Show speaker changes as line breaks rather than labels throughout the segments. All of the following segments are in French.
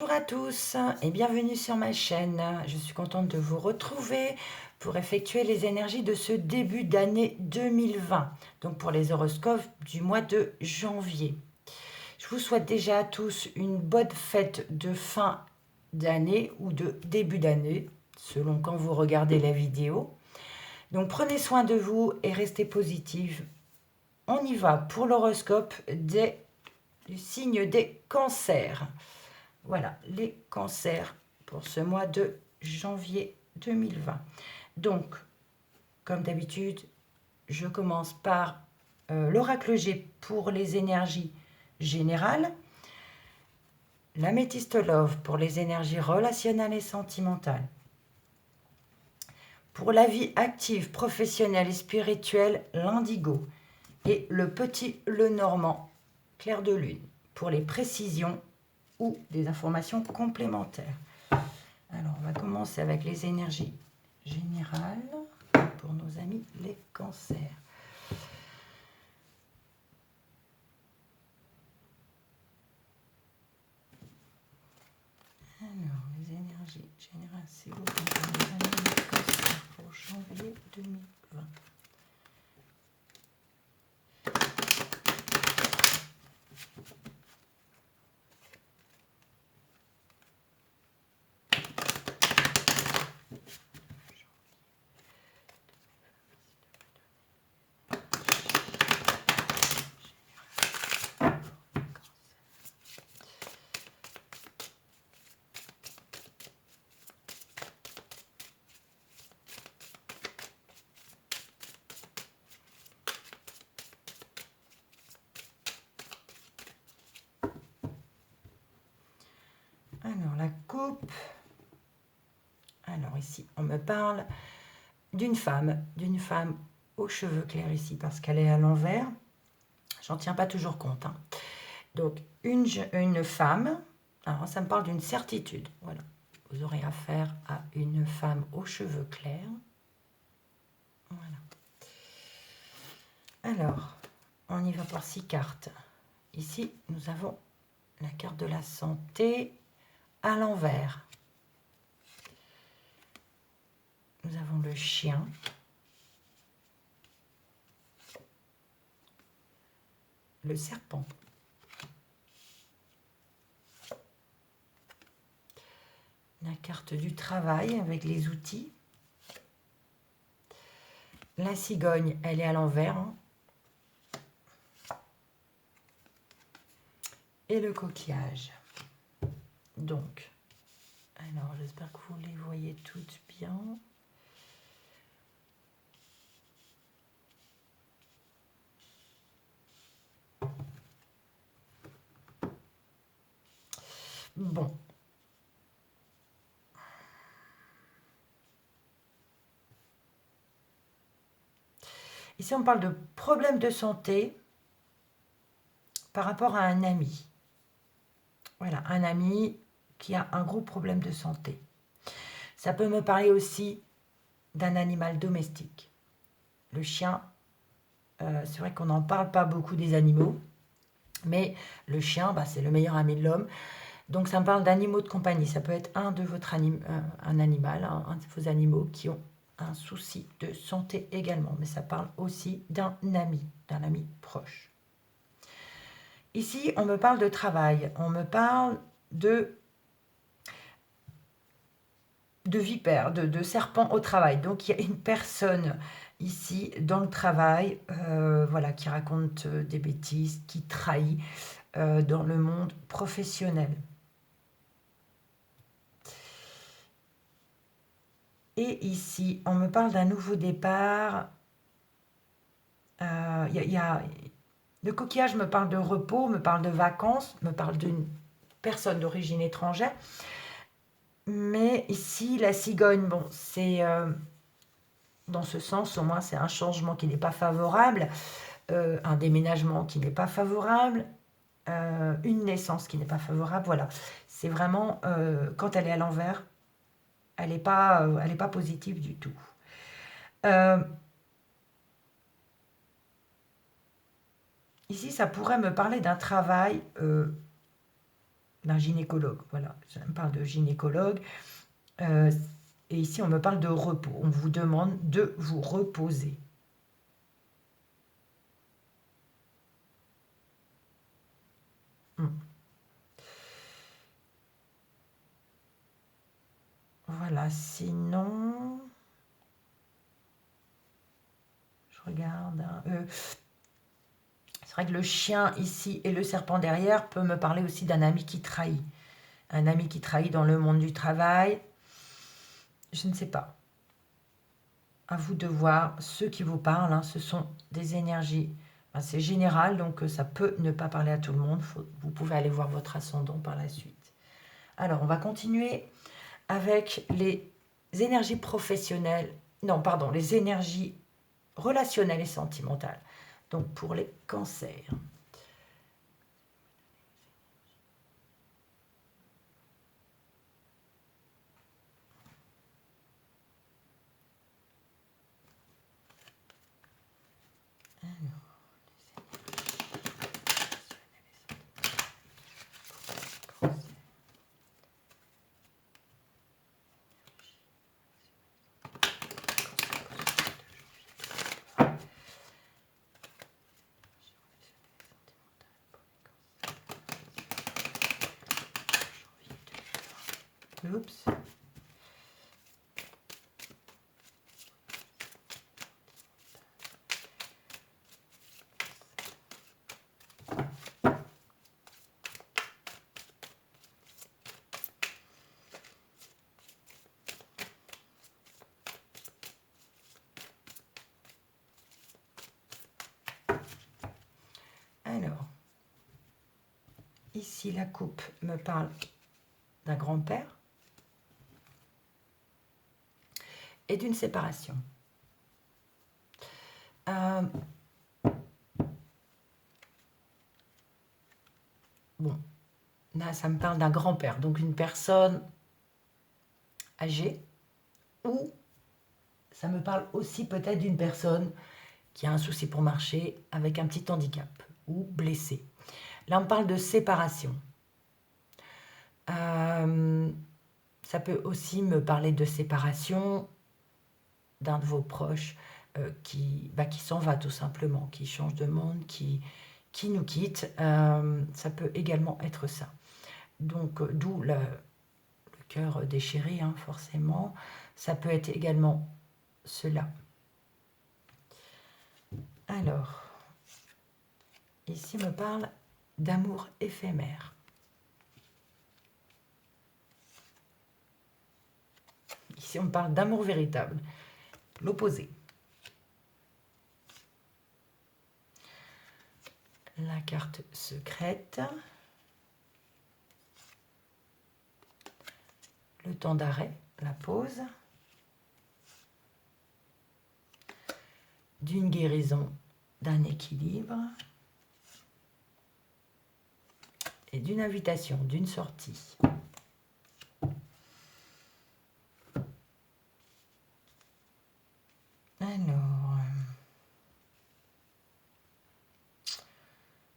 Bonjour à tous et bienvenue sur ma chaîne. Je suis contente de vous retrouver pour effectuer les énergies de ce début d'année 2020, donc pour les horoscopes du mois de janvier. Je vous souhaite déjà à tous une bonne fête de fin d'année ou de début d'année, selon quand vous regardez la vidéo. Donc prenez soin de vous et restez positive. On y va pour l'horoscope du signe des cancers. Voilà, les cancers pour ce mois de janvier 2020. Donc, comme d'habitude, je commence par l'oracle G pour les énergies générales, l'améthyste Love pour les énergies relationnelles et sentimentales. Pour la vie active, professionnelle et spirituelle, l'indigo. Et le petit Lenormand, clair de lune, pour les précisions ou des informations complémentaires. Alors, on va commencer avec les énergies générales pour nos amis les cancers. Alors, les énergies générales, c'est vous pour nos amis les cancers pour janvier 2020. Alors, la coupe. Alors, ici, on me parle d'une femme aux cheveux clairs ici, parce qu'elle est à l'envers. J'en tiens pas toujours compte. Donc, une femme, alors ça me parle d'une certitude. Voilà, vous aurez affaire à une femme aux cheveux clairs. Voilà. Alors, on y va par 6 cartes. Ici, nous avons la carte de la santé à l'envers. Nous avons le chien. Le serpent. La carte du travail avec les outils. La cigogne, elle est à l'envers. Et le coquillage. Donc, alors j'espère que vous les voyez toutes bien. Bon. Ici, on parle de problèmes de santé par rapport à un ami. Voilà, un ami qui a un gros problème de santé. Ça peut me parler aussi d'un animal domestique. Le chien, c'est vrai qu'on n'en parle pas beaucoup des animaux, mais le chien, c'est le meilleur ami de l'homme. Donc ça me parle d'animaux de compagnie. Ça peut être un de un animal, un de vos animaux qui ont un souci de santé également. Mais ça parle aussi d'un ami proche. Ici, on me parle de travail. On me parle de vipères, de serpents au travail. Donc il y a une personne ici dans le travail, voilà, qui raconte des bêtises, qui trahit dans le monde professionnel. Et ici, on me parle d'un nouveau départ. Le coquillage me parle de repos, me parle de vacances, me parle d'une personne d'origine étrangère. Mais ici, la cigogne, bon, c'est dans ce sens, au moins, c'est un changement qui n'est pas favorable, un déménagement qui n'est pas favorable, une naissance qui n'est pas favorable. Voilà, c'est vraiment, quand elle est à l'envers, elle n'est pas positive du tout. Ici, ça pourrait me parler d'un travail d'un gynécologue. Voilà, ça me parle de gynécologue. Et ici, on me parle de repos. On vous demande de vous reposer. Voilà, sinon... Je regarde. C'est vrai que le chien ici et le serpent derrière peut me parler aussi d'un ami qui trahit. Un ami qui trahit dans le monde du travail. Je ne sais pas. À vous de voir. Ceux qui vous parlent, hein, ce sont des énergies. Enfin, c'est général, donc ça peut ne pas parler à tout le monde. Vous pouvez aller voir votre ascendant par la suite. Alors, on va continuer avec les énergies professionnelles. Non, pardon, les énergies relationnelles et sentimentales. Donc, pour les cancers. Oups. Alors, ici la coupe me parle d'un grand-père et d'une séparation. Bon, là ça me parle d'un grand-père, donc une personne âgée, ou ça me parle aussi peut-être d'une personne qui a un souci pour marcher avec un petit handicap ou blessé. Là on parle de séparation. Ça peut aussi me parler de séparation d'un de vos proches qui s'en va tout simplement, qui change de monde, qui nous quitte. Ça peut également être ça. Donc, d'où le cœur déchiré, hein, forcément. Ça peut être également cela. Alors, ici on me parle d'amour éphémère. Ici on me parle d'amour véritable. L'opposé. La carte secrète. Le temps d'arrêt, la pause. D'une guérison, d'un équilibre. Et d'une invitation, d'une sortie. Alors,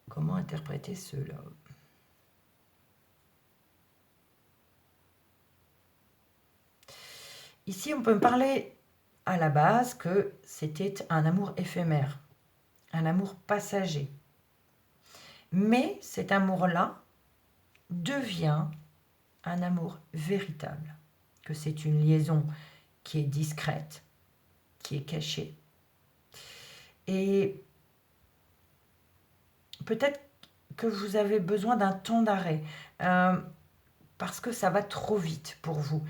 comment interpréter cela? Ici, on peut me parler à la base que c'était un amour éphémère, un amour passager. Mais cet amour-là devient un amour véritable, que c'est une liaison qui est discrète, qui est cachée. Et peut-être que vous avez besoin d'un temps d'arrêt, parce que ça va trop vite pour vous.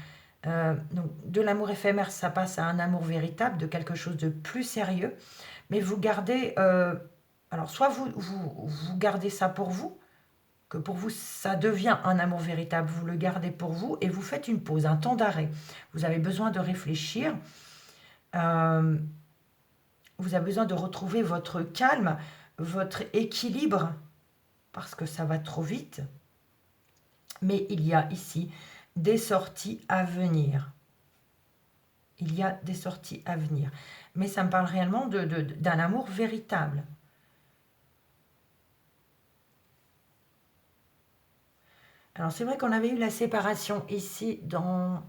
Donc, de l'amour éphémère, ça passe à un amour véritable, de quelque chose de plus sérieux, mais vous gardez... alors, soit vous gardez ça pour vous, que pour vous, ça devient un amour véritable, vous le gardez pour vous, et vous faites une pause, un temps d'arrêt. Vous avez besoin de réfléchir, vous avez besoin de retrouver votre calme, votre équilibre, parce que ça va trop vite. Mais il y a ici des sorties à venir. Il y a des sorties à venir. Mais ça me parle réellement d'un amour véritable. Alors c'est vrai qu'on avait eu la séparation ici dans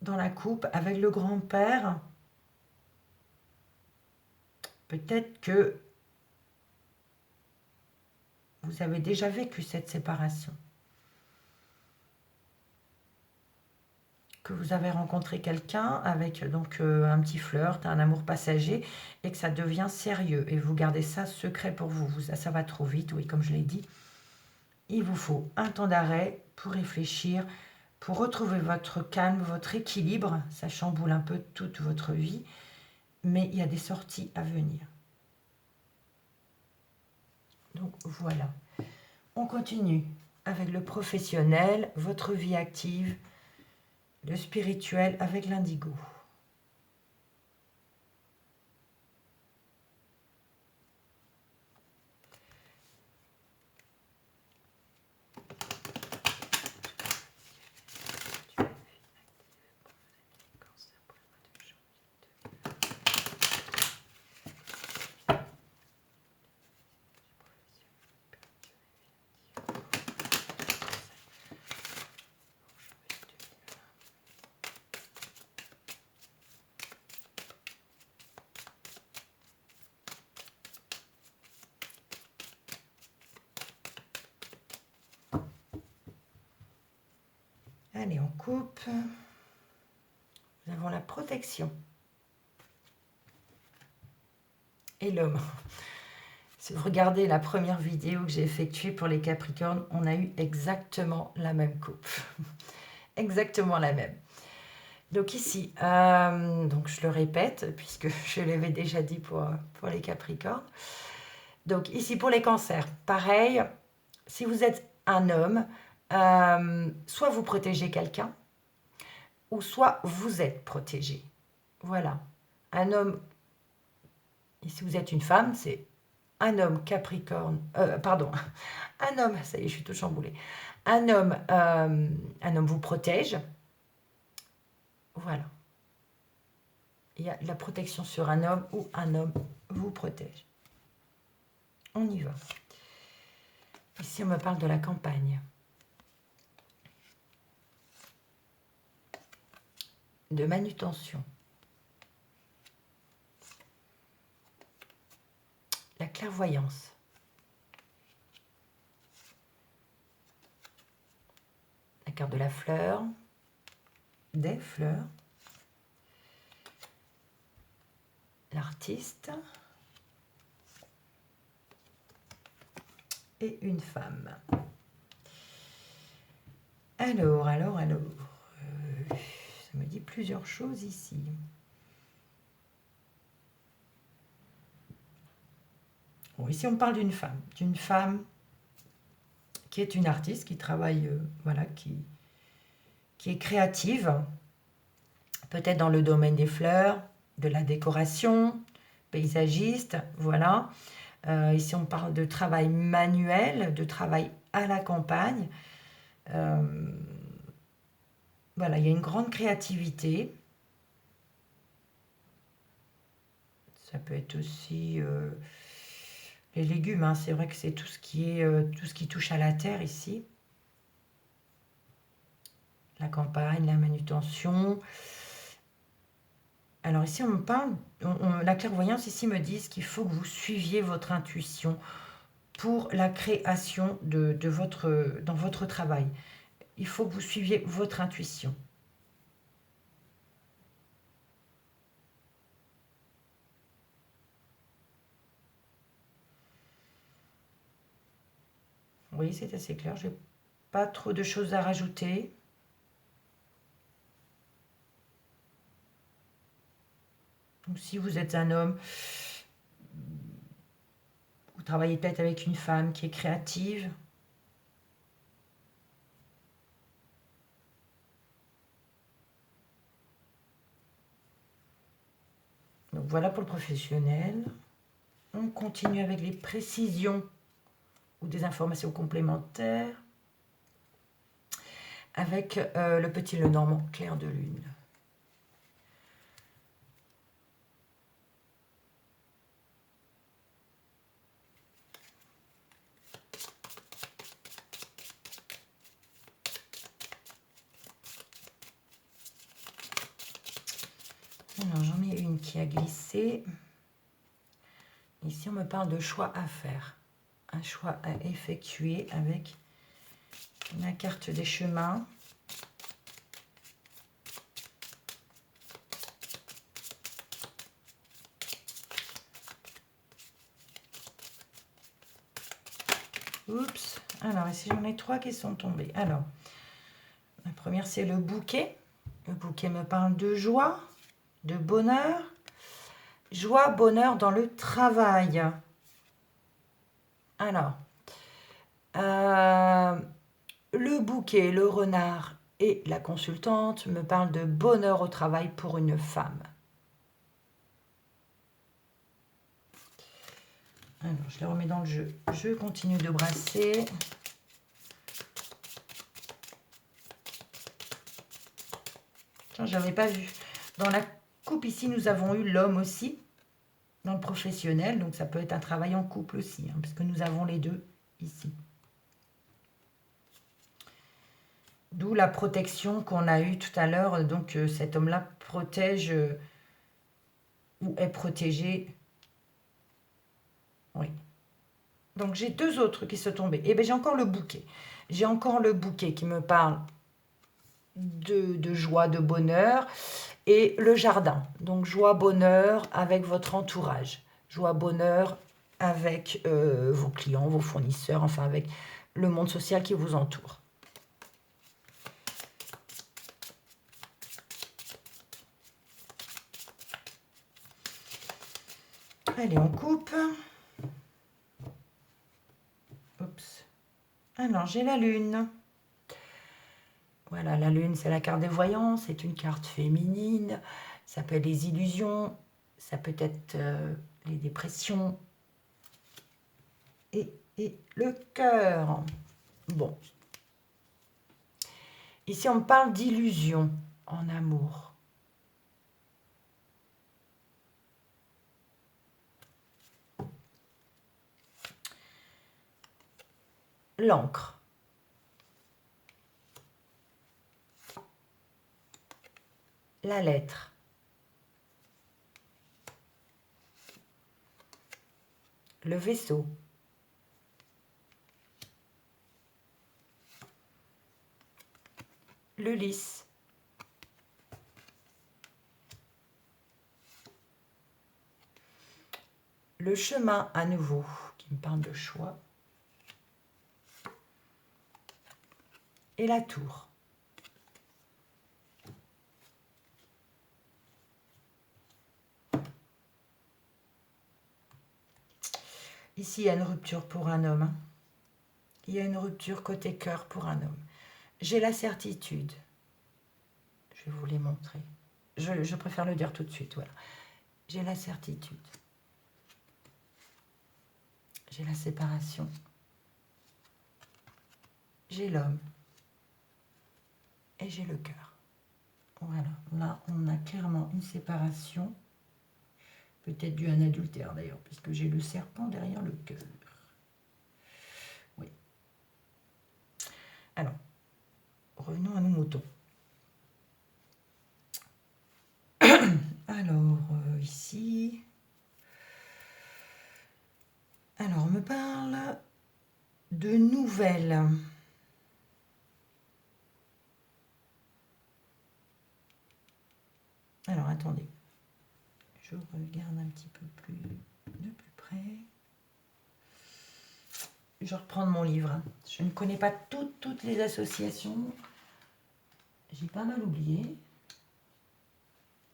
la coupe avec le grand-père. Peut-être que vous avez déjà vécu cette séparation. Que vous avez rencontré quelqu'un avec donc un petit flirt, un amour passager, et que ça devient sérieux. Et vous gardez ça secret pour vous. Ça va trop vite, oui, comme je l'ai dit. Il vous faut un temps d'arrêt pour réfléchir, pour retrouver votre calme, votre équilibre. Ça chamboule un peu toute votre vie, mais il y a des sorties à venir. Donc voilà. On continue avec le professionnel, votre vie active, le spirituel avec l'indigo. Allez, on coupe. Nous avons la protection. Et l'homme. Si vous regardez la première vidéo que j'ai effectuée pour les Capricornes, on a eu exactement la même coupe. Exactement la même. Donc ici, donc je le répète, puisque je l'avais déjà dit pour les Capricornes. Donc ici, pour les cancers, pareil, si vous êtes un homme, soit vous protégez quelqu'un, ou soit vous êtes protégé. Voilà. Un homme, et si vous êtes une femme, c'est un homme Capricorne, pardon, un homme, ça y est, je suis tout chamboulée. Un homme vous protège. Voilà. Il y a la protection sur un homme ou un homme vous protège. On y va. Ici, on me parle de la campagne. De manutention. La clairvoyance. La carte de la fleur. Des fleurs. L'artiste. Et une femme. Alors, ça me dit plusieurs choses ici. Bon, ici, on parle d'une femme qui est une artiste, qui travaille, voilà, qui est créative, peut-être dans le domaine des fleurs, de la décoration, paysagiste, voilà. Ici, on parle de travail manuel, de travail à la campagne. Voilà, il y a une grande créativité. Ça peut être aussi les légumes, hein. C'est vrai que c'est tout ce qui touche à la terre ici. La campagne, la manutention. Alors ici, on me parle, la clairvoyance ici me dit qu'il faut que vous suiviez votre intuition pour la création dans votre travail. Il faut que vous suiviez votre intuition. Oui, c'est assez clair. Je n'ai pas trop de choses à rajouter. Donc, si vous êtes un homme, vous travaillez peut-être avec une femme qui est créative. Donc, voilà pour le professionnel. On continue avec les précisions ou des informations complémentaires avec le petit Lenormand clair de lune. Alors, j'en ai une qui a glissé. Ici, on me parle de choix à faire. Un choix à effectuer avec la carte des chemins. Oups. Alors, ici, j'en ai 3 qui sont tombés. Alors, la première, c'est le bouquet. Le bouquet me parle de joie, de bonheur. Joie, bonheur dans le travail. Alors, le bouquet, le renard et la consultante me parlent de bonheur au travail pour une femme. Alors, je les remets dans le jeu. Je continue de brasser. Tiens, je n'avais pas vu. Dans la coupe ici, nous avons eu l'homme aussi, dans le professionnel. Donc, ça peut être un travail en couple aussi, hein, puisque nous avons les deux ici. D'où la protection qu'on a eue tout à l'heure. Donc, cet homme-là protège ou est protégé. Oui. Donc, j'ai 2 autres qui sont tombés. Et bien, j'ai encore le bouquet. J'ai encore le bouquet qui me parle de joie, de bonheur. Et le jardin. Donc, joie, bonheur avec votre entourage. Joie, bonheur avec vos clients, vos fournisseurs, enfin avec le monde social qui vous entoure. Allez, on coupe. Oups. Alors, j'ai la lune. Voilà, la lune, c'est la carte des voyants. C'est une carte féminine. Ça peut être les illusions. Ça peut être les dépressions. Et le cœur. Bon. Ici, on me parle d'illusion en amour. L'encre. La lettre. Le vaisseau. Le lys. Le chemin à nouveau, qui me parle de choix. Et la tour. Ici, il y a une rupture pour un homme. Il y a une rupture côté cœur pour un homme. J'ai la certitude. Je vais vous les montrer. Je préfère le dire tout de suite. Voilà. J'ai la certitude. J'ai la séparation. J'ai l'homme. Et j'ai le cœur. Voilà. Là, on a clairement une séparation. Peut-être dû à un adultère d'ailleurs, puisque j'ai le serpent derrière le cœur. Oui. Alors, revenons à nos moutons. Alors, ici... Alors, on me parle de nouvelles. Alors, attendez. Je regarde un petit peu plus de plus près. Je vais reprendre mon livre. Hein. Je ne connais pas toutes les associations. J'ai pas mal oublié.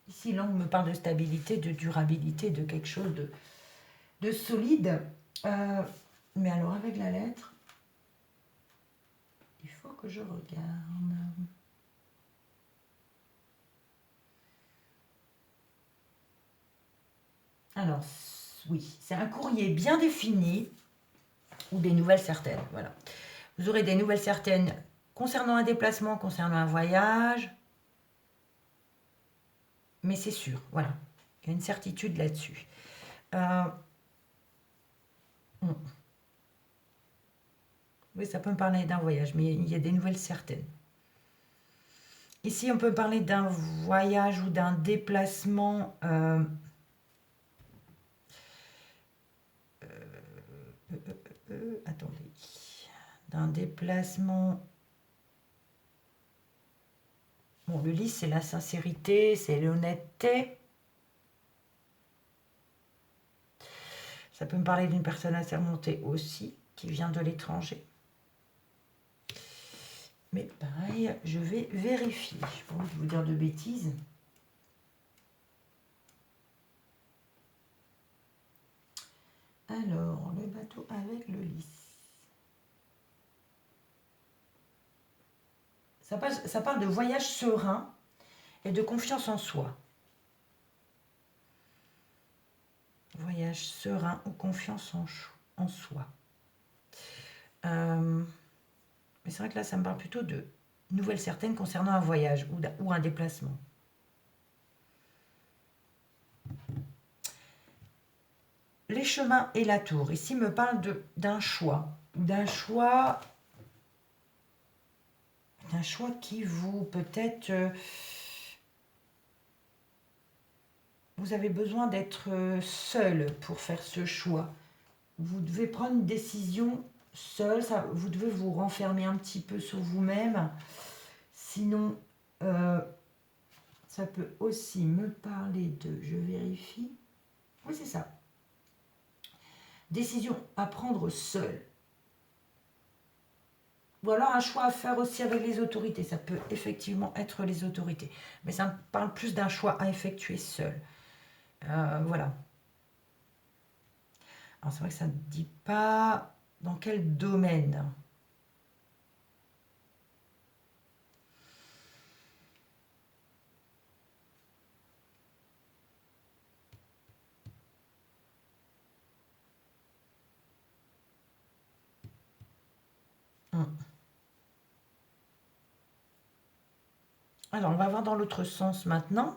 Ici, l'angle me parle de stabilité, de durabilité, de quelque chose de solide. Mais alors, avec la lettre, il faut que je regarde. Alors, oui, c'est un courrier bien défini ou des nouvelles certaines. Voilà. Vous aurez des nouvelles certaines concernant un déplacement, concernant un voyage. Mais c'est sûr, voilà. Il y a une certitude là-dessus. Oui, ça peut me parler d'un voyage, mais il y a des nouvelles certaines. Ici, on peut parler d'un voyage ou d'un déplacement. Attendez. D'un déplacement. Bon, le lys, c'est la sincérité, c'est l'honnêteté. Ça peut me parler d'une personne assermentée aussi, qui vient de l'étranger. Mais pareil, je vais vérifier. Je n'ai pas envie de vous dire de bêtises. Alors, le bateau avec le lys. Ça parle de voyage serein et de confiance en soi. Voyage serein ou confiance en soi. Mais c'est vrai que là, ça me parle plutôt de nouvelles certaines concernant un voyage ou un déplacement. Les chemins et la tour. Ici, me parle d'un choix. D'un choix qui vous, peut-être, vous avez besoin d'être seul pour faire ce choix. Vous devez prendre une décision seul, vous devez vous renfermer un petit peu sur vous-même. Sinon, ça peut aussi me parler de, je vérifie, oui c'est ça, décision à prendre seul. Ou alors un choix à faire aussi avec les autorités, ça peut effectivement être les autorités. Mais ça me parle plus d'un choix à effectuer seul. Voilà. Alors c'est vrai que ça ne dit pas dans quel domaine. Alors, on va voir dans l'autre sens maintenant.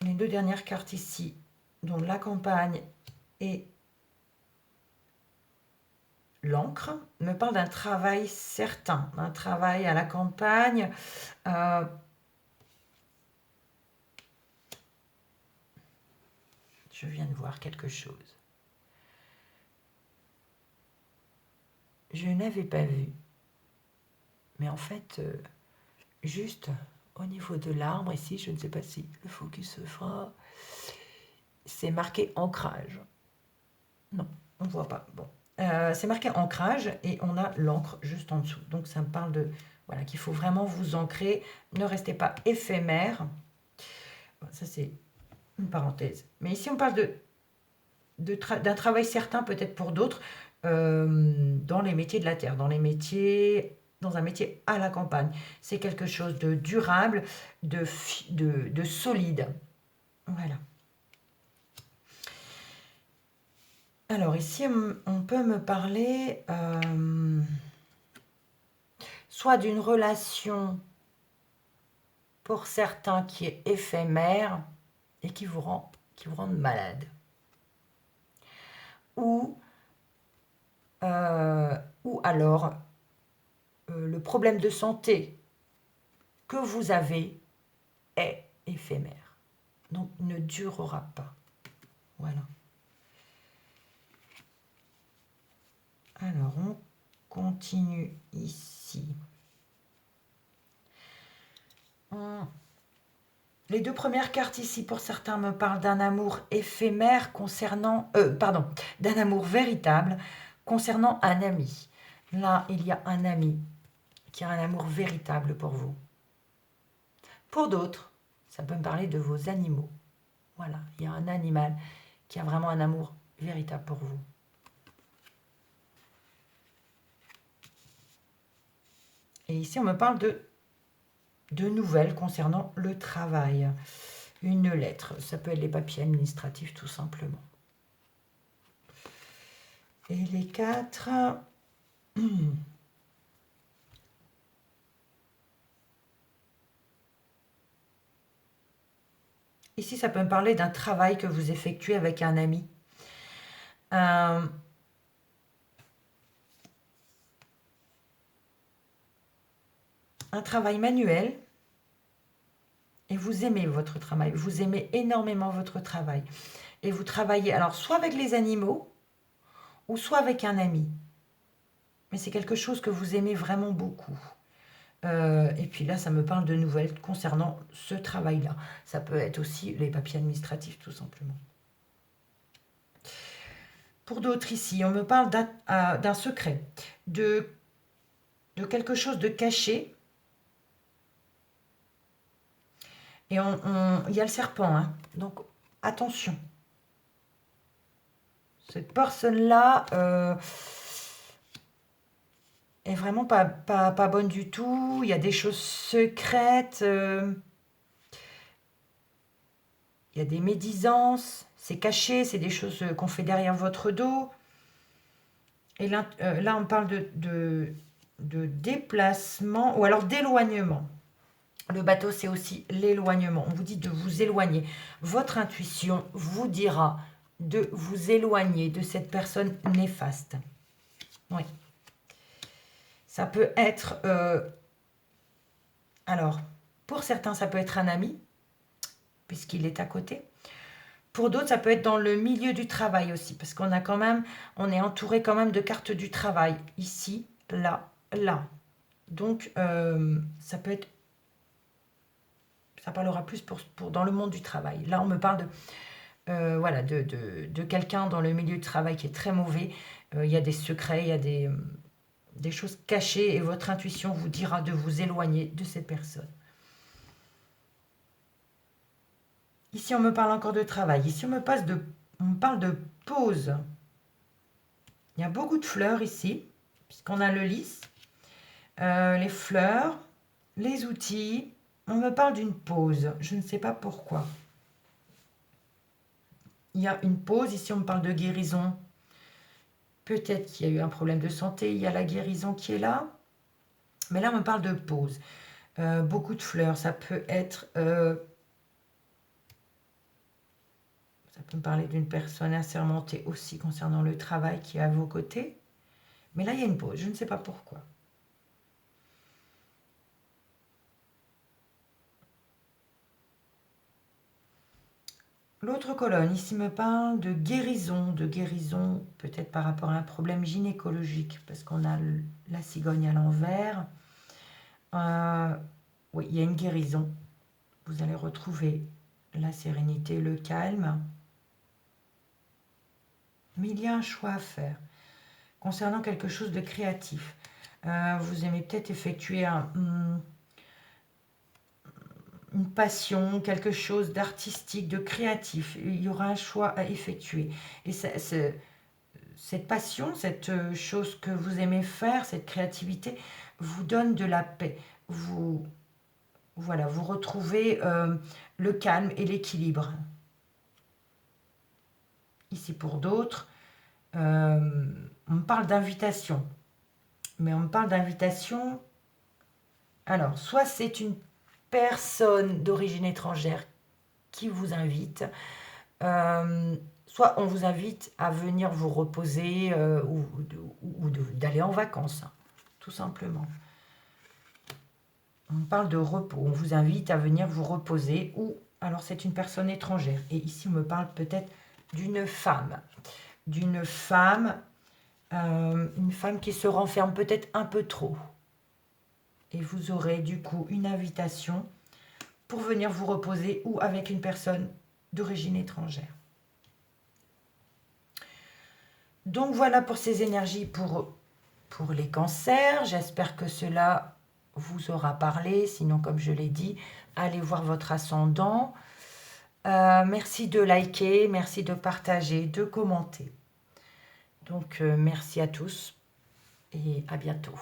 Les deux dernières cartes ici, dont la campagne et l'encre, me parlent d'un travail certain, d'un travail à la campagne. Je viens de voir quelque chose. Je n'avais pas vu. Mais en fait, juste au niveau de l'arbre, ici, je ne sais pas si le focus se fera, c'est marqué ancrage. Non, on ne voit pas. Bon. C'est marqué ancrage et on a l'encre juste en dessous. Donc ça me parle de voilà, qu'il faut vraiment vous ancrer. Ne restez pas éphémère. Bon, ça c'est une parenthèse. Mais ici on parle d'un travail certain peut-être pour d'autres dans les métiers de la terre, dans un métier à la campagne. C'est quelque chose de durable, de solide. Voilà. Alors ici, on peut me parler soit d'une relation pour certains qui est éphémère et qui vous rend malade. Ou alors le problème de santé que vous avez est éphémère. Donc ne durera pas. Voilà. Alors on continue ici. Les deux premières cartes ici, pour certains, me parlent d'un amour éphémère concernant... d'un amour véritable concernant un ami. Là, il y a un ami qui a un amour véritable pour vous. Pour d'autres, ça peut me parler de vos animaux. Voilà, il y a un animal qui a vraiment un amour véritable pour vous. Et ici, on me parle de nouvelles concernant le travail. Une lettre, ça peut être les papiers administratifs tout simplement. Et les quatre... Ici, ça peut me parler d'un travail que vous effectuez avec un ami. un travail manuel et vous aimez votre travail. Vous aimez énormément votre travail. Et vous travaillez, alors, soit avec les animaux ou soit avec un ami. Mais c'est quelque chose que vous aimez vraiment beaucoup. Et puis là, ça me parle de nouvelles concernant ce travail-là. Ça peut être aussi les papiers administratifs, tout simplement. Pour d'autres ici, on me parle d'un secret, de quelque chose de caché. Et il y a le serpent, hein. Donc attention. Cette personne-là est vraiment pas bonne du tout. Il y a des choses secrètes. Il y a des médisances. C'est caché. C'est des choses qu'on fait derrière votre dos. Et là, on parle de déplacement ou alors d'éloignement. Le bateau, c'est aussi l'éloignement. On vous dit de vous éloigner. Votre intuition vous dira de vous éloigner de cette personne néfaste. Oui. Ça peut être... alors, pour certains, ça peut être un ami, puisqu'il est à côté. Pour d'autres, ça peut être dans le milieu du travail aussi, parce qu'on a quand même, on est entouré quand même de cartes du travail. Ici, là, là. Donc, ça peut être... Ça parlera plus pour dans le monde du travail. Là, on me parle voilà, de quelqu'un dans le milieu du travail qui est très mauvais. Il y a des secrets, il y a des choses cachées et votre intuition vous dira de vous éloigner de cette personne. Ici, on me parle encore de travail. Ici, on me parle de pause. Il y a beaucoup de fleurs ici, puisqu'on a le lys, les fleurs, les outils. On me parle d'une pause. Je ne sais pas pourquoi. Il y a une pause. Ici, on me parle de guérison. Peut-être qu'il y a eu un problème de santé. Il y a la guérison qui est là. Mais là, on me parle de pause. Beaucoup de fleurs. Ça peut être... ça peut me parler d'une personne assermentée aussi concernant le travail qui est à vos côtés. Mais là, il y a une pause. Je ne sais pas pourquoi. L'autre colonne, ici, me parle de guérison peut-être par rapport à un problème gynécologique, parce qu'on a la cigogne à l'envers. Oui, il y a une guérison. Vous allez retrouver la sérénité, le calme. Mais il y a un choix à faire concernant quelque chose de créatif. Vous aimez peut-être effectuer une passion, quelque chose d'artistique, de créatif. Il y aura un choix à effectuer. Et cette passion, cette chose que vous aimez faire, cette créativité, vous donne de la paix. Voilà, vous retrouvez le calme et l'équilibre. Ici, pour d'autres, on me parle d'invitation. Mais on me parle d'invitation... Alors, soit c'est une personne d'origine étrangère qui vous invite, soit on vous invite à venir vous reposer ou d'aller en vacances, tout simplement. On parle de repos, on vous invite à venir vous reposer, ou alors c'est une personne étrangère. Et ici, on me parle peut-être d'une femme. Une femme qui se renferme peut-être un peu trop. Et vous aurez du coup une invitation pour venir vous reposer ou avec une personne d'origine étrangère. Donc voilà pour ces énergies pour les cancers. J'espère que cela vous aura parlé. Sinon, comme je l'ai dit, allez voir votre ascendant. Merci de liker, merci de partager, de commenter. Donc merci à tous et à bientôt.